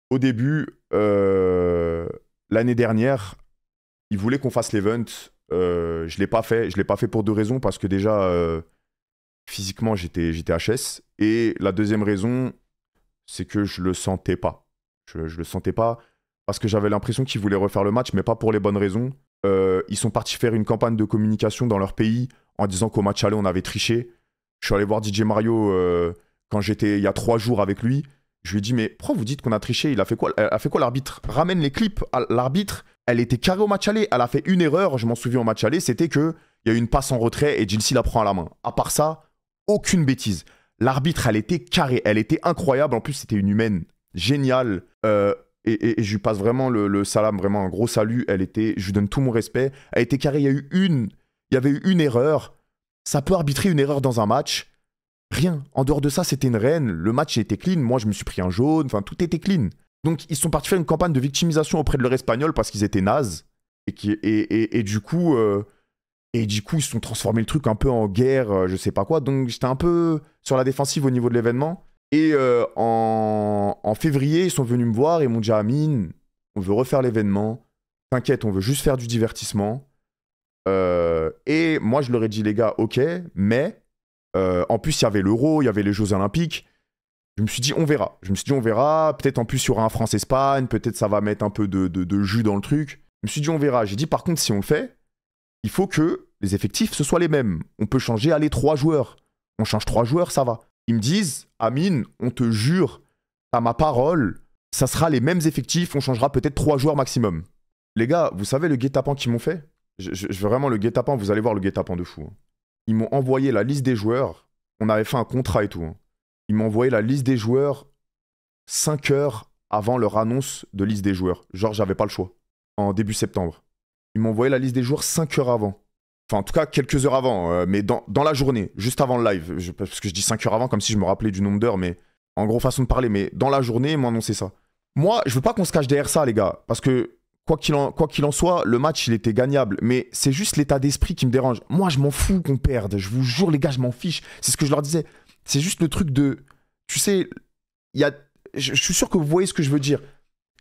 Au début, l'année dernière, ils voulaient qu'on fasse l'event. Je l'ai pas fait. Je l'ai pas fait pour deux raisons. Parce que déjà, physiquement, j'étais HS. Et la deuxième raison, c'est que je le sentais pas. Je le sentais pas parce que j'avais l'impression qu'ils voulaient refaire le match, mais pas pour les bonnes raisons. Ils sont partis faire une campagne de communication dans leur pays en disant qu'au match aller, on avait triché. Je suis allé voir DJ Mario quand j'étais il y a 3 jours avec lui. Je lui ai dit, mais pourquoi vous dites qu'on a triché? Il a fait quoi? Elle a fait quoi l'arbitre? Ramène les clips. L'arbitre, elle était carrée au match aller. Elle a fait une erreur, je m'en souviens au match aller, c'était qu'il y a eu une passe en retrait et Jilcy la prend à la main. À part ça, aucune bêtise. L'arbitre, elle était carrée, elle était incroyable. En plus, c'était une humaine géniale. Et je lui passe vraiment le salam, vraiment un gros salut. Je lui donne tout mon respect. Elle était carrée. Il y avait eu une erreur. Ça peut arbitrer une erreur dans un match. Rien. En dehors de ça, c'était une reine. Le match était clean. Moi, je me suis pris un jaune. Enfin, tout était clean. Donc, ils sont partis faire une campagne de victimisation auprès de leur espagnol parce qu'ils étaient nazes. Et du coup, ils se sont transformés le truc un peu en guerre, je sais pas quoi. Donc, j'étais un peu sur la défensive au niveau de l'événement. Et en février, ils sont venus me voir et m'ont dit, Amine, on veut refaire l'événement. T'inquiète, on veut juste faire du divertissement. Et moi, je leur ai dit, les gars, ok, mais en plus, il y avait l'Euro, il y avait les Jeux Olympiques. Je me suis dit, on verra. Peut-être en plus, il y aura un France-Espagne. Peut-être ça va mettre un peu de jus dans le truc. Je me suis dit, on verra. J'ai dit, par contre, si on le fait, il faut que les effectifs, ce soient les mêmes. On peut changer, allez, 3 joueurs. On change 3 joueurs, ça va. Ils me disent, Amine, on te jure, à ma parole, ça sera les mêmes effectifs, on changera peut-être 3 joueurs maximum. Les gars, vous savez le guet-apens qu'ils m'ont fait? Je veux vraiment le guet-apens, vous allez voir le guet-apens de fou. Ils m'ont envoyé la liste des joueurs. On avait fait un contrat et tout. Ils m'ont envoyé la liste des joueurs 5 heures avant leur annonce de liste des joueurs. Genre, j'avais pas le choix. En début septembre. Ils m'ont envoyé la liste des joueurs 5 heures avant. Enfin, en tout cas, quelques heures avant, mais dans la journée, juste avant le live. Parce que je dis 5 heures avant, comme si je me rappelais du nombre d'heures, mais en gros, façon de parler. Mais dans la journée, ils m'ont annoncé ça. Moi, je veux pas qu'on se cache derrière ça, les gars. Parce que, quoi qu'il en soit, le match, il était gagnable. Mais c'est juste l'état d'esprit qui me dérange. Moi, je m'en fous qu'on perde. Je vous jure, les gars, je m'en fiche. C'est ce que je leur disais. C'est juste le truc de... Tu sais, il y a... Je suis sûr que vous voyez ce que je veux dire.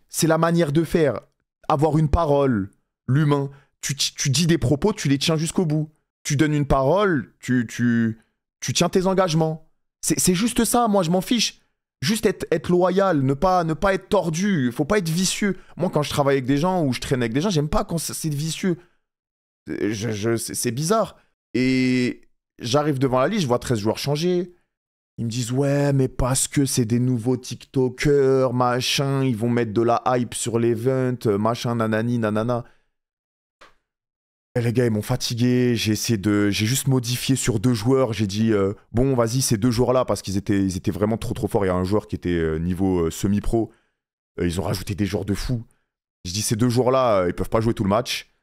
C'est la manière de faire. Avoir une parole, l'humain. Tu dis des propos, tu les tiens jusqu'au bout. Tu donnes une parole, tu tiens tes engagements. C'est juste ça, moi je m'en fiche. Juste être loyal, ne pas être tordu, faut pas être vicieux. Moi quand je travaille avec des gens ou je traîne avec des gens, j'aime pas quand c'est vicieux. C'est bizarre. Et j'arrive devant la liste, je vois 13 joueurs changer. Ils me disent, ouais, mais parce que c'est des nouveaux TikTokers, machin, ils vont mettre de la hype sur l'event, machin, nanani, nanana. Et les gars, ils m'ont fatigué. J'ai juste modifié sur 2 joueurs. J'ai dit, bon, vas-y, ces 2 joueurs-là, parce qu'ils étaient vraiment trop forts. Il y a un joueur qui était niveau semi-pro. Ils ont rajouté des joueurs de fou. J'ai dit, ces 2 joueurs-là, ils peuvent pas jouer tout le match.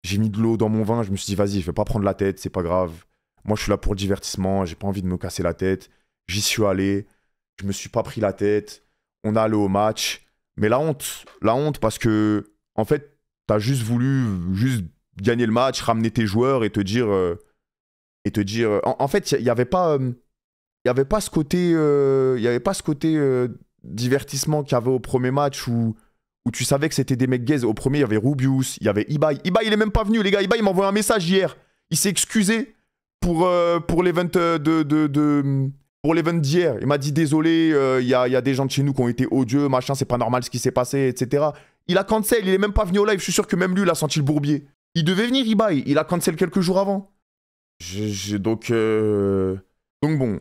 J'ai mis de l'eau dans mon vin. Je me suis dit, vas-y, je vais pas prendre la tête, c'est pas grave. Moi, je suis là pour le divertissement. J'ai pas envie de me casser la tête. J'y suis allé. Je me suis pas pris la tête. On est allé au match. Mais la honte parce que, en fait, t'as juste voulu gagner le match, ramener tes joueurs et te dire... En fait, il n'y avait pas... Il y avait pas ce côté, divertissement qu'il y avait au premier match où tu savais que c'était des mecs gays. Au premier, il y avait Rubius, il y avait Ibai. Ibai, il est même pas venu, les gars. Ibai, il m'a envoyé un message hier. Il s'est excusé pour l'event pour l'event d'hier. Il m'a dit désolé, il y a des gens de chez nous qui ont été odieux, machin, c'est pas normal ce qui s'est passé, etc. Il a cancel, il est même pas venu au live. Je suis sûr que même lui, il a senti le bourbier. Il devait venir, Ibai. Il a cancel quelques jours avant. Donc bon.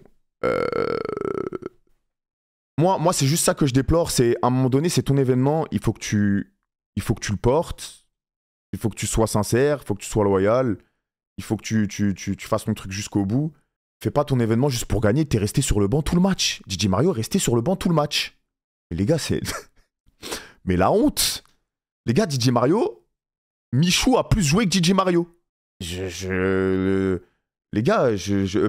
Moi, c'est juste ça que je déplore. C'est à un moment donné, c'est ton événement. Il faut que tu le portes. Il faut que tu sois sincère. Il faut que tu sois loyal. Il faut que tu fasses ton truc jusqu'au bout. Fais pas ton événement juste pour gagner. T'es resté sur le banc tout le match. DJ Mario est resté sur le banc tout le match. Et les gars, c'est... Mais la honte. Les gars, DJ Mario... Michou a plus joué que DJ Mario. Les gars,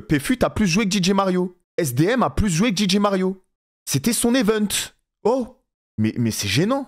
PFUT a plus joué que DJ Mario. SDM a plus joué que DJ Mario. C'était son event. Oh, mais c'est gênant.